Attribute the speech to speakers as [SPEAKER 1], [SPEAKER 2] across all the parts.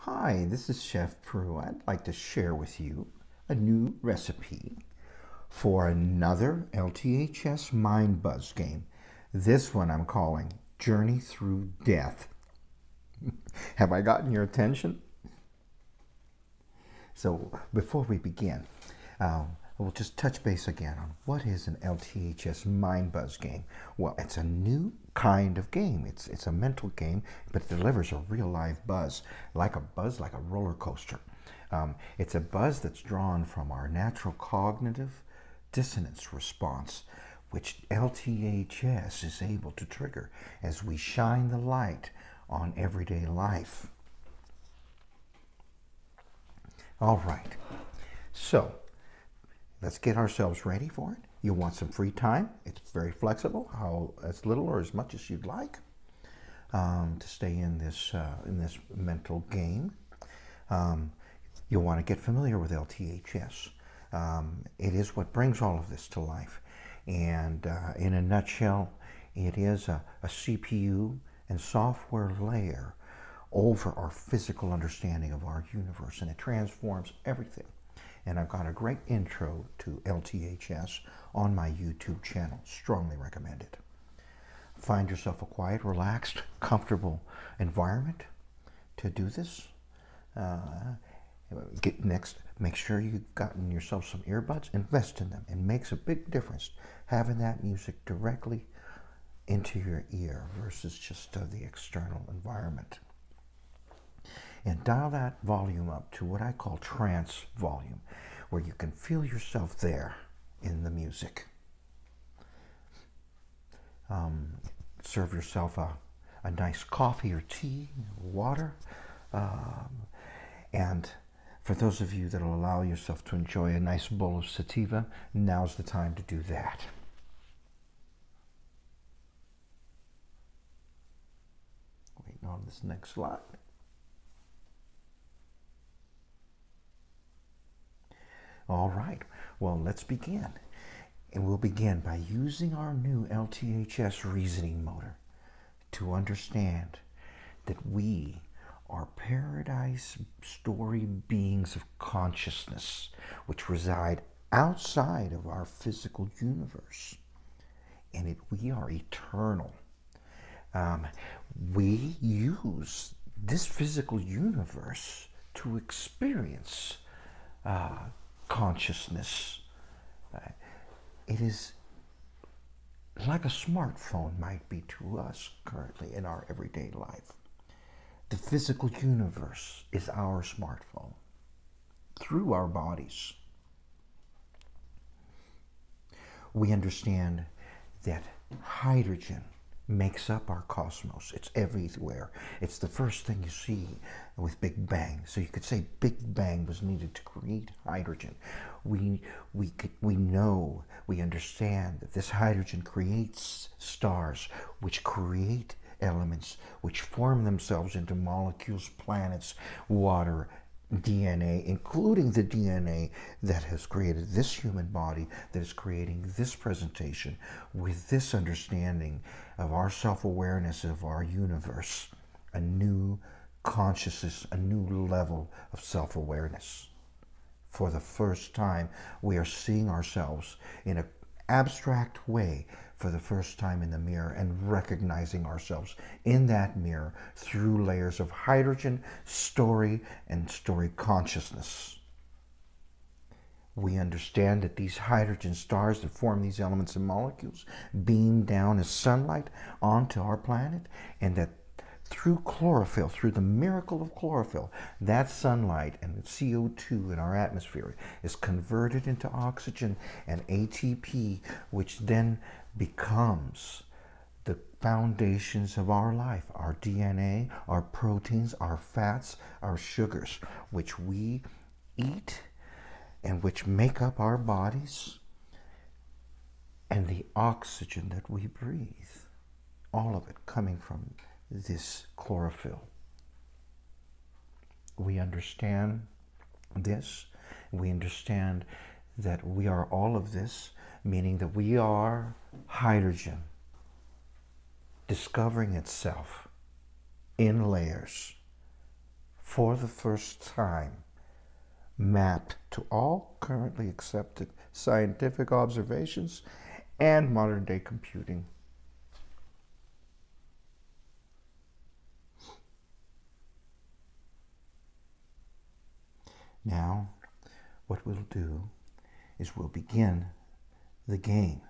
[SPEAKER 1] Hi, this is Chef Prue. I'd like to share with you a new recipe for another LTHS Mind Buzz game. This one I'm calling Journey Through Death. Have I gotten your attention? So before we begin, we'll just touch base again on what is an LTHS Mind Buzz game. Well, it's a new kind of game. It's a mental game, but it delivers a real live buzz, like a roller coaster. It's a buzz that's drawn from our natural cognitive dissonance response, which LTHS is able to trigger as we shine the light on everyday life. All right, so let's get ourselves ready for it. You'll want some free time. It's very flexible, as little or as much as you'd like to stay in this mental game. You'll want to get familiar with LTHS. It is what brings all of this to life. And in a nutshell, it is a CPU and software layer over our physical understanding of our universe, and it transforms everything. And I've got a great intro to LTHS on my YouTube channel. Strongly recommended. Find yourself a quiet, relaxed, comfortable environment to do this. Make sure you've gotten yourself some earbuds. Invest in them. It makes a big difference having that music directly into your ear versus just the external environment. And dial that volume up to what I call trance volume, where you can feel yourself there in the music. Serve yourself a nice coffee or tea, water. And for those of you that will allow yourself to enjoy a nice bowl of sativa, now's the time to do that. Waiting on this next slide. All right, well, let's begin. And we'll begin by using our new LTHS Reasoning Motor to understand that we are Paradise Story beings of consciousness, which reside outside of our physical universe. And we are eternal. We use this physical universe to experience consciousness. It is like a smartphone might be to us currently in our everyday life. The physical universe is our smartphone through our bodies. We understand that hydrogen makes up our cosmos. It's everywhere. It's the first thing you see with Big Bang. So you could say Big Bang was needed to create hydrogen. We know, we understand that this hydrogen creates stars, which create elements, which form themselves into molecules, planets, water, DNA, including the DNA that has created this human body, that is creating this presentation with this understanding of our self-awareness of our universe, a new consciousness, a new level of self-awareness. For the first time, we are seeing ourselves in an abstract way for the first time in the mirror and recognizing ourselves in that mirror through layers of hydrogen, story, and story consciousness. We understand that these hydrogen stars that form these elements and molecules beam down as sunlight onto our planet, and that through chlorophyll, through the miracle of chlorophyll, that sunlight and CO2 in our atmosphere is converted into oxygen and ATP, which then becomes the foundations of our life, our DNA, our proteins, our fats, our sugars, which we eat and which make up our bodies, and the oxygen that we breathe, all of it coming from this chlorophyll. We understand this. We understand that we are all of this, meaning that we are hydrogen discovering itself in layers for the first time, mapped to all currently accepted scientific observations and modern day computing. Now, what we'll do is we'll begin the game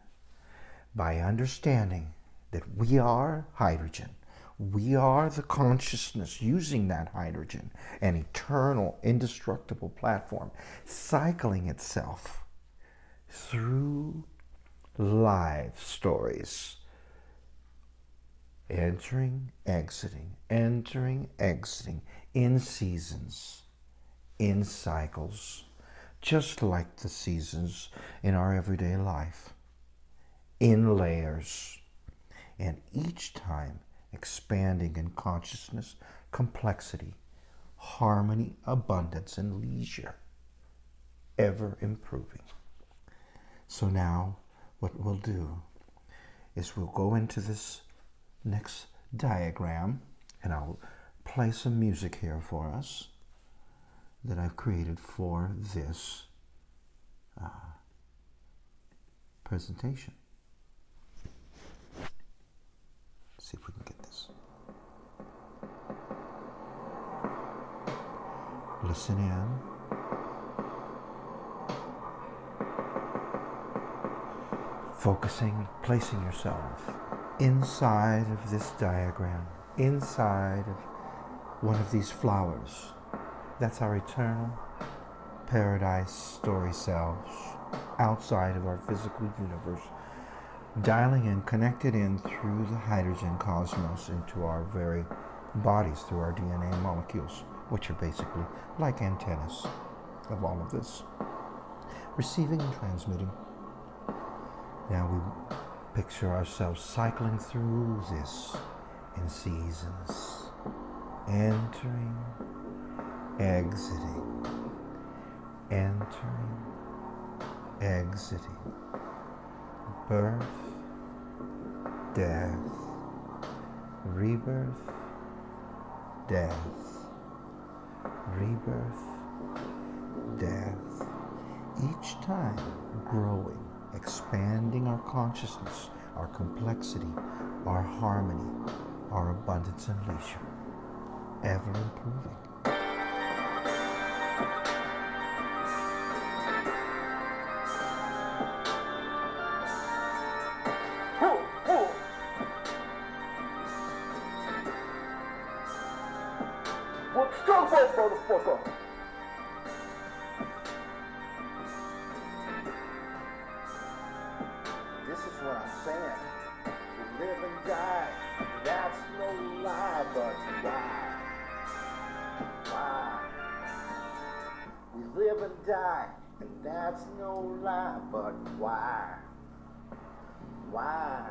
[SPEAKER 1] by understanding that we are hydrogen. We are the consciousness using that hydrogen, an eternal, indestructible platform, cycling itself through live stories, entering, exiting, in seasons, in cycles, just like the seasons in our everyday life, in layers, and each time expanding in consciousness, complexity, harmony, abundance, and leisure, ever improving. So now what we'll do is we'll go into this next diagram, and I'll play some music here for us that I've created for this presentation. Let's see if we can get this. Listen in. Focusing, placing yourself inside of this diagram, inside of one of these flowers. That's our eternal Paradise Story selves, outside of our physical universe, dialing in, connected in through the hydrogen cosmos into our very bodies, through our DNA molecules, which are basically like antennas of all of this, receiving and transmitting. Now we picture ourselves cycling through this in seasons, entering, exiting, entering, exiting, birth, death, rebirth, death, rebirth, death, each time growing, expanding our consciousness, our complexity, our harmony, our abundance and leisure, ever improving.
[SPEAKER 2] What's strong for, motherfucker? This is what I'm saying. We live and die. That's no lie, but why? Why? We live and die, and that's no lie, but why? Why?